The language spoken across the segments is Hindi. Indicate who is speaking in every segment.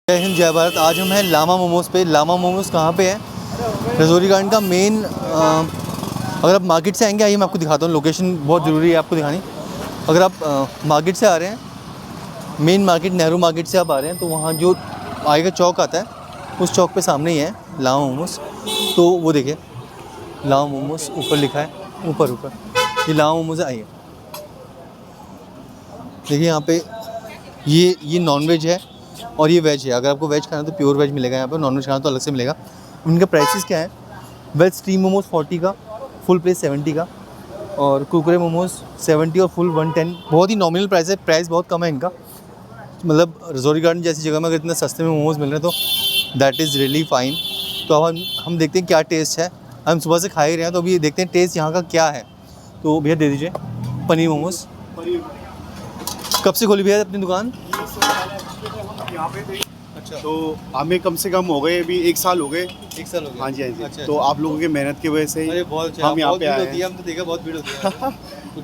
Speaker 1: जय हिंद जय भारत। आज हम हैं लामा मोमोज़ पे। लामा मोमोज़ कहाँ पे है? रजौरी गार्डन का मेन। अगर आप मार्केट से आएंगे, आइए मैं आपको दिखाता हूँ। लोकेशन बहुत ज़रूरी है आपको दिखानी। अगर आप मार्केट से आ रहे हैं, मेन मार्केट नेहरू मार्केट से आप आ रहे हैं, तो वहाँ जो आगे चौक आता है, उस चौक पे सामने ही है लामा मोमोज़। तो वो देखिए लामा मोमोज़ ऊपर लिखा है, ऊपर ये लामा मोमोज़ है। आइए देखिए यहाँ पे ये नॉन वेज है और ये वेज है। अगर आपको वेज खाना है तो प्योर वेज मिलेगा यहाँ पर, नॉन वेज खाना तो अलग से मिलेगा। उनका प्राइसेस क्या है? वेज स्टीम मोमोज़ 40 का, फुल प्लेट 70 का, और कुरकुरे मोमोज़ 70 और फुल 110। बहुत ही नॉमिनल प्राइस है, प्राइस बहुत कम है इनका। मतलब रजौरी गार्डन जैसी जगह में अगर इतने सस्ते में मोमोज़ मिल रहे हैं तो दैट इज़ रियली फ़ाइन। तो अब हम देखते हैं क्या टेस्ट है। हम सुबह से खा ही रहे हैं, तो अभी देखते हैं टेस्ट यहाँ का क्या है। तो भैया दे दीजिए पनीर मोमोज़। कब से खोली भैया अपनी दुकान?
Speaker 2: यहाँ पे थे।
Speaker 1: अच्छा,
Speaker 2: तो हमें कम से कम हो गए अभी 1 साल हो गए।
Speaker 1: 1 साल हो गया।
Speaker 2: हाँ जी, हाँ जी।
Speaker 1: अच्छा,
Speaker 2: तो आप लोगों की मेहनत की वजह से ही
Speaker 1: अरे बहुत अच्छा,
Speaker 2: हम यहाँ
Speaker 1: बहुत
Speaker 2: पे
Speaker 1: भीड़
Speaker 2: आए
Speaker 1: होती है।
Speaker 2: हैं।
Speaker 1: हम तो देखा बहुत भीड़ होती है।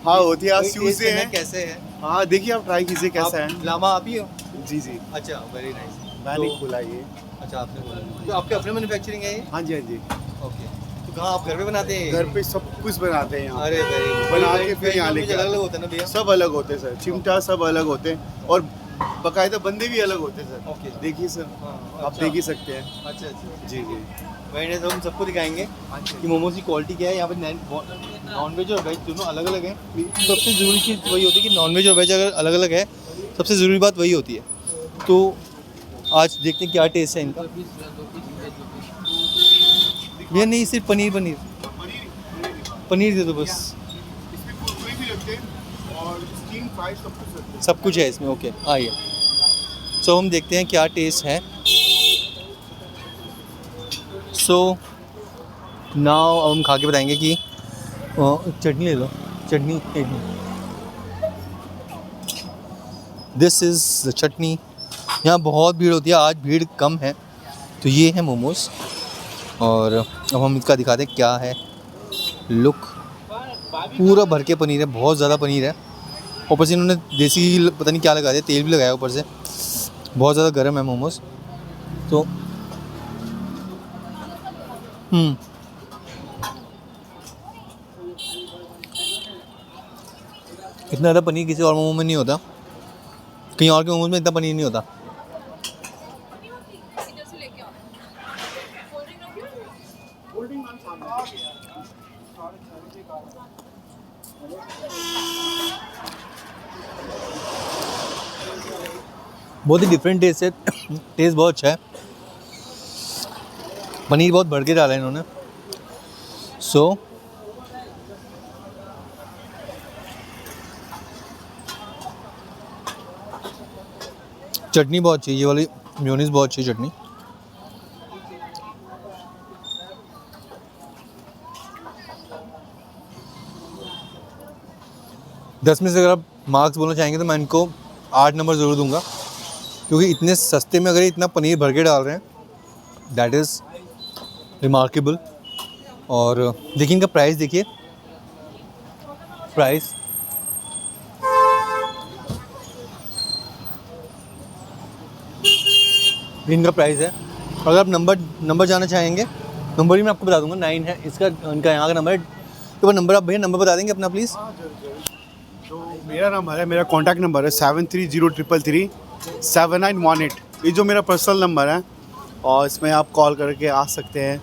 Speaker 2: हाँ होती है, आज
Speaker 1: कोई
Speaker 2: ट्यूसडे
Speaker 1: taste
Speaker 2: है।
Speaker 1: करना कैसे है?
Speaker 2: हाँ देखिए, आप ट्राई कीजिए कैसा
Speaker 1: आप
Speaker 2: है।
Speaker 1: लामा आप ही हो?
Speaker 2: जी जी,
Speaker 1: अच्छा, वेरी नाइस।
Speaker 2: मैंने खुला ये।
Speaker 1: अच्छा, आपने बोला तो आपके अपने मैन्युफैक्चरिंग है ये?
Speaker 2: हाँ जी, हाँ जी।
Speaker 1: ओके, तो कहाँ आप घर पे बनाते हैं?
Speaker 2: घर पे सब कुछ बनाते हैं यहाँ।
Speaker 1: अरे वेरी गुड।
Speaker 2: बना के फिर यहाँ लेके
Speaker 1: अलग अलग
Speaker 2: आते
Speaker 1: होता है ना भैया?
Speaker 2: हैं। सब अलग होते हैं सर, चिमटा सब अलग होते हैं और बकायदा बंदे भी अलग होते हैं सर।
Speaker 1: ओके।
Speaker 2: देखिए सर,
Speaker 1: हाँ,
Speaker 2: आप
Speaker 1: अच्छा।
Speaker 2: देख ही सकते हैं।
Speaker 1: अच्छा अच्छा,
Speaker 2: जी जी।
Speaker 1: Very nice. हम सबको दिखाएंगे
Speaker 2: हाँ जी।
Speaker 1: कि मोमोज की क्वालिटी क्या है। यहाँ पे नॉन वेज और वेज दोनों अलग अलग हैं। सबसे ज़रूरी चीज़ वही होती है कि नॉन वेज और वेज अगर अलग अलग है, सबसे ज़रूरी बात वही होती है। तो आज देखते हैं क्या टेस्ट है इनका। भैया नहीं, सिर्फ पनीर पनीर दे दो बस।
Speaker 2: इसमें कुरकुरे भी रखते हैं और स्टीम फ्राई सब कुछ रखते हैं।
Speaker 1: सब कुछ है इसमें। ओके, आइए। सो हम देखते हैं क्या टेस्ट है। सो नाउ अब हम खा के बताएंगे कि चटनी ले लो, चटनी एक मिनट। दिस इज़ द चटनी। यहाँ बहुत भीड़ होती है, आज भीड़ कम है। तो ये है मोमोज़ और अब हम इसका दिखाते हैं क्या है लुक। पूरा भर के पनीर है, बहुत ज़्यादा पनीर है। ऊपर से इन्होंने देसी पता नहीं क्या लगा दिया, तेल भी लगाया ऊपर से। बहुत ज़्यादा गर्म है मोमोज़। तो इतना ज़्यादा पनीर किसी और मोमो में नहीं होता, कहीं और के मोमोज में इतना पनीर नहीं होता। बहुत ही डिफरेंट टेस्ट है। टेस्ट बहुत अच्छा है। पनीर बहुत भर के डाला है इन्होंने। सो चटनी बहुत अच्छी है, ये वाली मेयोनीज बहुत अच्छी चटनी। दस में से अगर आप मार्क्स बोलना चाहेंगे तो मैं इनको 8 नंबर ज़रूर दूंगा, क्योंकि इतने सस्ते में अगर इतना पनीर भर के डाल रहे हैं, दैट इज़ रिमार्केबल। और देखिए इनका प्राइस, देखिए प्राइस इनका प्राइस है। अगर आप नंबर जानना चाहेंगे, नंबर ही मैं आपको बता दूंगा। 9 है इसका, इनका यहाँ का नंबर है। तो नंबर आप भैया नंबर बता देंगे अपना प्लीज़?
Speaker 2: तो मेरा नंबर है, मेरा कॉन्टैक्ट नंबर है 7303337918। ये जो मेरा पर्सनल नंबर है और इसमें आप कॉल करके आ सकते हैं।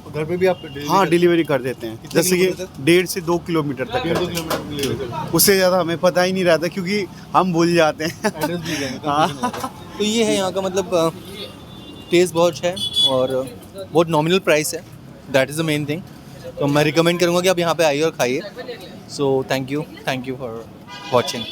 Speaker 1: घर पे भी आप
Speaker 2: हाँ डिलीवरी कर देते हैं, जैसे कि 1.5 से 2 किलोमीटर तक करते हैं। उससे ज़्यादा हमें पता ही नहीं रहता क्योंकि हम भूल जाते हैं।
Speaker 1: एड्रेस भी देंगे।
Speaker 2: हाँ।
Speaker 1: तो ये है यहाँ का मतलब टेस्ट बहुत अच्छा है और बहुत नॉमिनल प्राइस है। That is the main thing. तो मैं रिकमेंड करूँगा कि आप यहाँ पे आइए और खाइए। So thank you for watching.